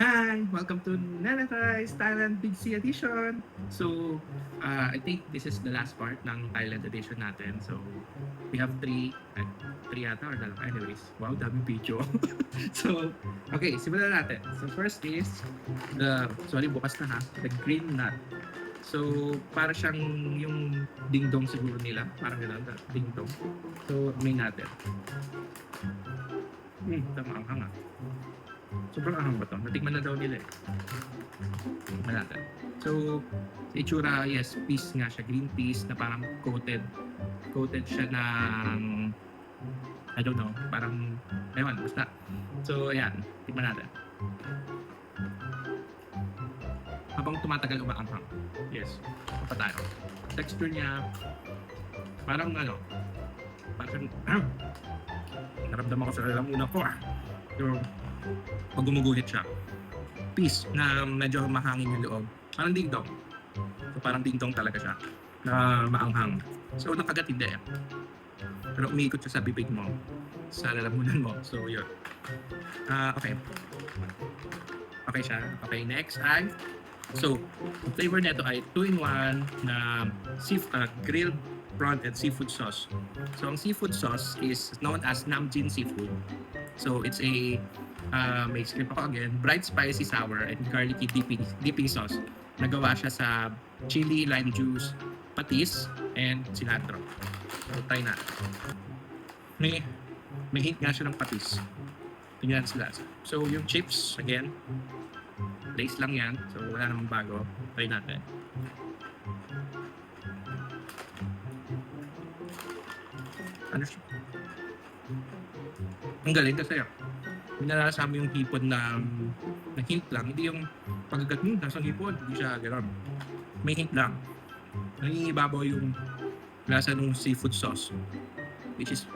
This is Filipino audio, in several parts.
Hi! Welcome to Nanatay's Thailand Big C Edition! So, I think this is the last part ng Thailand edition natin. So, we have three yata or dalawa. Anyways, wow, daming video. So, okay, simulan natin. So, first is bukas na ha, the green nut. So, para siyang yung ding-dong siguro nila. Parang gano'n, ding-dong. So, amin natin. Tama ang hanga. Sobrang ahang ba to? Natikman na daw nila eh. Tikman natin. So, sa itsura, yes, peas nga siya. Green peas na parang coated. Coated siya ng, I don't know, parang, ewan, basta. So, ayan, tikman natin. Habang tumatagal umaanghang. Yes, pa tayo. Texture niya, parang ano, parang, naramdaman ko sa lalamunan ko So, pag gumuguhit siya, peas na medyo mahangin yung loob. Parang ding-dong. So, parang ding-dong talaga siya na maanghang. So, nakagat hindi eh. Pero umiikot siya sa bibig mo, sa lalamunan mo. So, yun. Okay. Okay siya. Okay, next ay so, ang flavor nito ay 2-in-1 na grilled prawn and seafood sauce. So, ang seafood sauce is known as Namjin seafood. So, it's a may script ako again, bright spicy sour and garlicky dipping sauce. Nagawa siya sa chili, lime juice, patis, and cilantro. So, try na. May hint nga siya ng patis. Tingnan sila. So, yung chips, again, Lace lang yan. So, wala namang bago. Try natin. Ano siya? Ang galing kasi minarasama yung hipon na hint lang. Hindi yung pagkagat mo, nasa hipon. Hindi siya gano'n. May hint lang. Nangingibabaw yung lasa ng seafood sauce. Which is,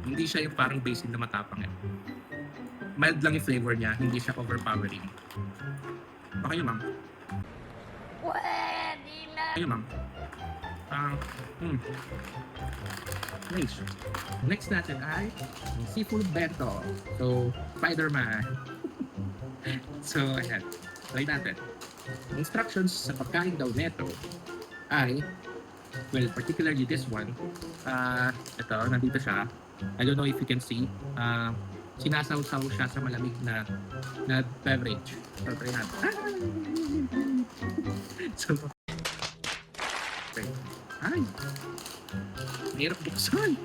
hindi siya yung parang basin na matapang eh. Mild lang yung flavor niya. Hindi siya overpowering. Okay ma'am. Pwede na. Okay ma'am. Nice. Next natin ay seafood bento. So, Spider-Man. So, ayan. Try natin. Instructions sa pagkain daw neto ay, well, particularly this one, ito, nandito siya. I don't know if you can see. Sinasaw-saw siya sa malamig na beverage. So, try natin. So, okay. Ay! Mahirap buksan.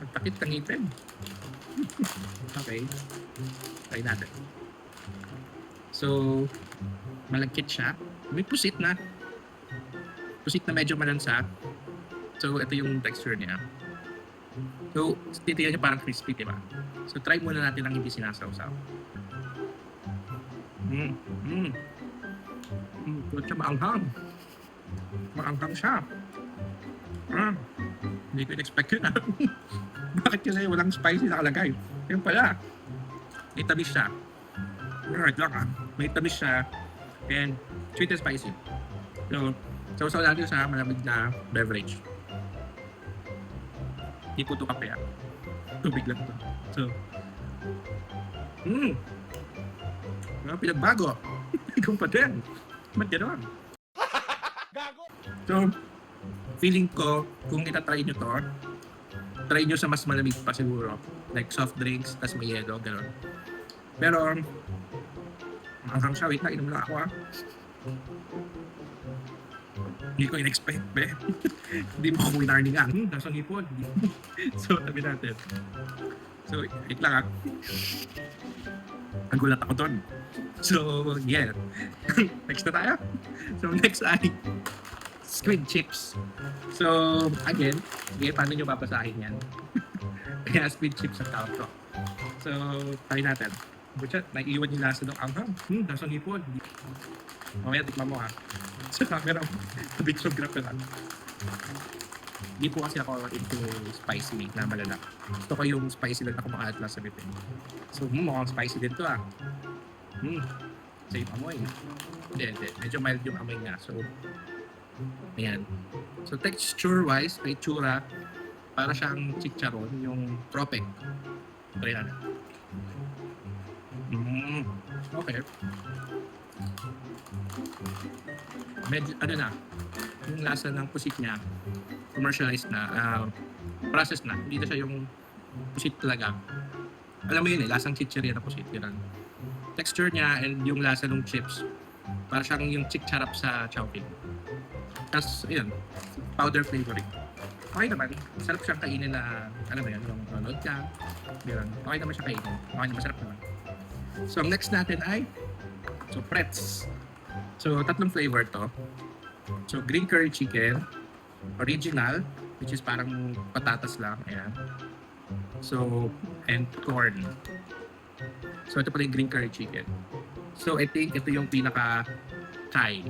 Magtakit ng ngipin. Okay. Try natin. So, malagkit siya. May pusit na. Pusit na medyo malansa. So, ito yung texture niya. So, titiyan niya parang crispy, diba? So, try muna natin ang hindi sinasaw-saw. Ito siya maanghang. Maanghang siya. Hindi ko in-expect yun. Bakit kasi walang spicy nakalagay? Yun pala. May tamis siya. Right lang May tamis siya. And sweet and spicy. So, sausaw natin sa malamig na beverage. Hindi po ito kape Tubig lang ito. So, pinagbago. Ikaw pa din. Ba't gano'n? So, feeling ko, kung itatry nyo to, try nyo sa mas malamig pa siguro. Like soft drinks, tas may yelo, gano'n. Pero, hanggang siya, wait na, inom lang ako Hindi ko in-expect, be. Hindi mo ako winarningan. Nasa hipon. So, tabi natin. So, wait lang Nagulat ako doon. So, yeah. Next na tayo. So, next ay squid chips. So, again, paano nyo babasahin yan? Kaya squid chips ang tawag ko. So, try natin. Butchat, naiiwan yung lasa ng anghang. Nasa hipon. Mamaya, tikman mo Sa camera, big grab na lang. Hindi po kasi ako into spicy na malala. Gusto ko yung spicy lang na kumakalat lang sa bibig. So, mukhang spicy din to Same amoy. Hindi. Medyo mild yung amoy niya. So, ayan. So, texture-wise, may tsura. Para siyang chicharon, yung tropek. Try natin. Okay. Medyo, ano na, yung lasa ng pusit niya, commercialized na, processed na. Hindi na siya yung pusit talaga. Alam mo yun eh, lasang chichirya na pusit. Yun ang texture niya and yung lasa ng chips. Para siyang yung chick-charap sa Chowking. Tapos, yun, powder flavoring. Okay naman, masarap siyang kainin na, ano ba yan, yung manood ka. Yun, okay naman siya kainin. Okay naman, masarap naman. So, ang next natin ay, so, Pretz. So, tatlong flavor to. So, green curry chicken, original, which is parang patatas lang, ayan. So, and corn. So, ito pala yung green curry chicken. So, I think ito yung pinaka Thai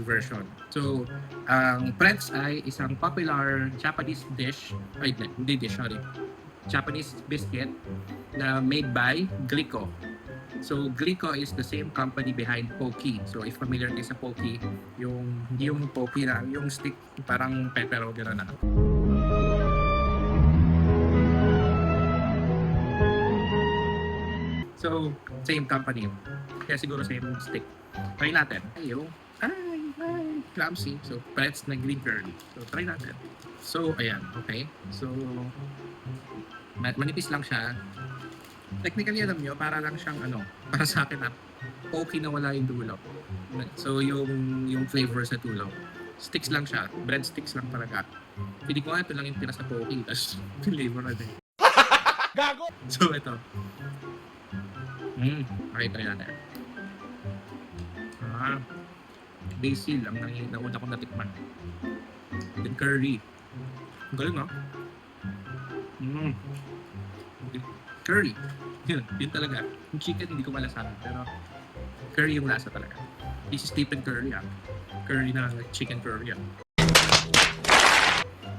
version. So, ang Pretz ay isang popular Japanese dish, ay hindi dish, sorry. Japanese biscuit na made by Glico. So, Glico is the same company behind Pocky. So, if familiar kayo sa Pocky, yung Pocky na, yung stick, parang pepero, gano'n na. So, same company. Kaya siguro same stick. Try natin. Ayo. Ay, clumsy. So, Pretz na green curry. So, try natin. So, ayan. Okay. So, manipis lang siya. Technically, alam nyo, para lang siyang para sa akin na Pocky na wala yung dulo. So, yung flavor sa dulo. Sticks lang siya. Bread sticks lang talaga. Hindi ko nga ito lang yung tira sa Pocky. Tapos, flavor na din. Gago! So, ito. Okay, try natin. Basil ang nauna kong natikman. Then curry. Ang galing, no? Curry. Yun talaga. Yung chicken hindi ko malasahan, pero curry yung lasa talaga. This is Stephen Curry, Curry na chicken curry,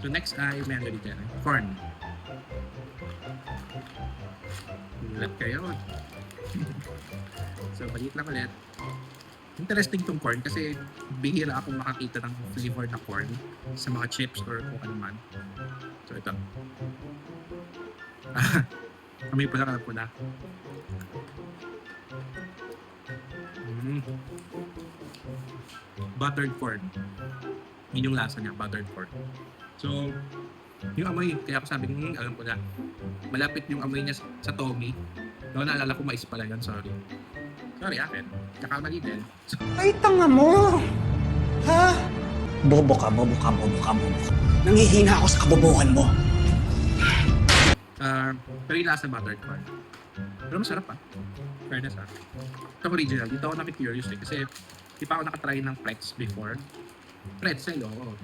So next ay may ano dito, corn. Ulat kayo. So, balik lang ulit. Interesting tong corn kasi bihira akong makakita ng flavor na corn sa mga chips or kung ano man. So, ito. Amoy pala ka na. Buttered corn. Yun yung lasa niya, buttered corn. So, yung amoy, kaya ako sabi, alam ko na, malapit yung amoy niya sa Tommy. No, naalala ko mais pala yun, sorry. Sorry, akin. Kakamali din. Ay, tanga mo! Ha? Bobo ka. Nangihina ako sa kabobohan mo. Pero yung lasa buttered corn. Pero masarap Fairness Ito original. Dito ako na-curious kasi di pa ako nakatry ng Pretz before. Pretzel, oo.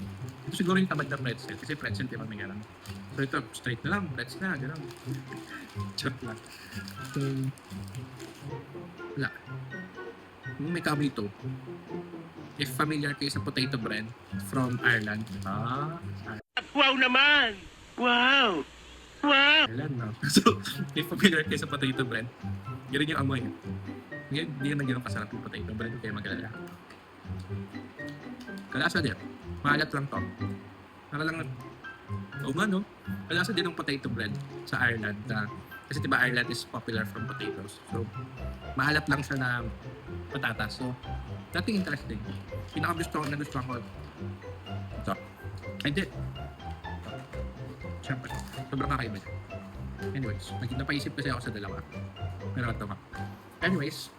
Ito siguro yung tamad na pretzel kasi pretzel di ba may gano'n. So ito, straight na lang, Pretz na, gano'n. Joke lang. So, wala. May kamoy ito. If familiar kayo sa potato bread from Ireland. Wow naman! Wow! Wow! Ireland, no? So, if familiar kayo sa potato bread, yun yung amoy. Hindi yun naging kasarap yung potato bread, kaya mag-alala. Kalasa din. Maalat lang to. Para lang, no? Kalasa din ng potato bread sa Ireland. Kasi diba Ireland is popular from potatoes. So, maalat lang siya na patatas. So, dating interesting. Nagustuhan ko. Ito. I did. Siyempre, sobrang kakaiba. Anyways, napaisip kasi ako sa dalawa. Pero ito ka. Anyways,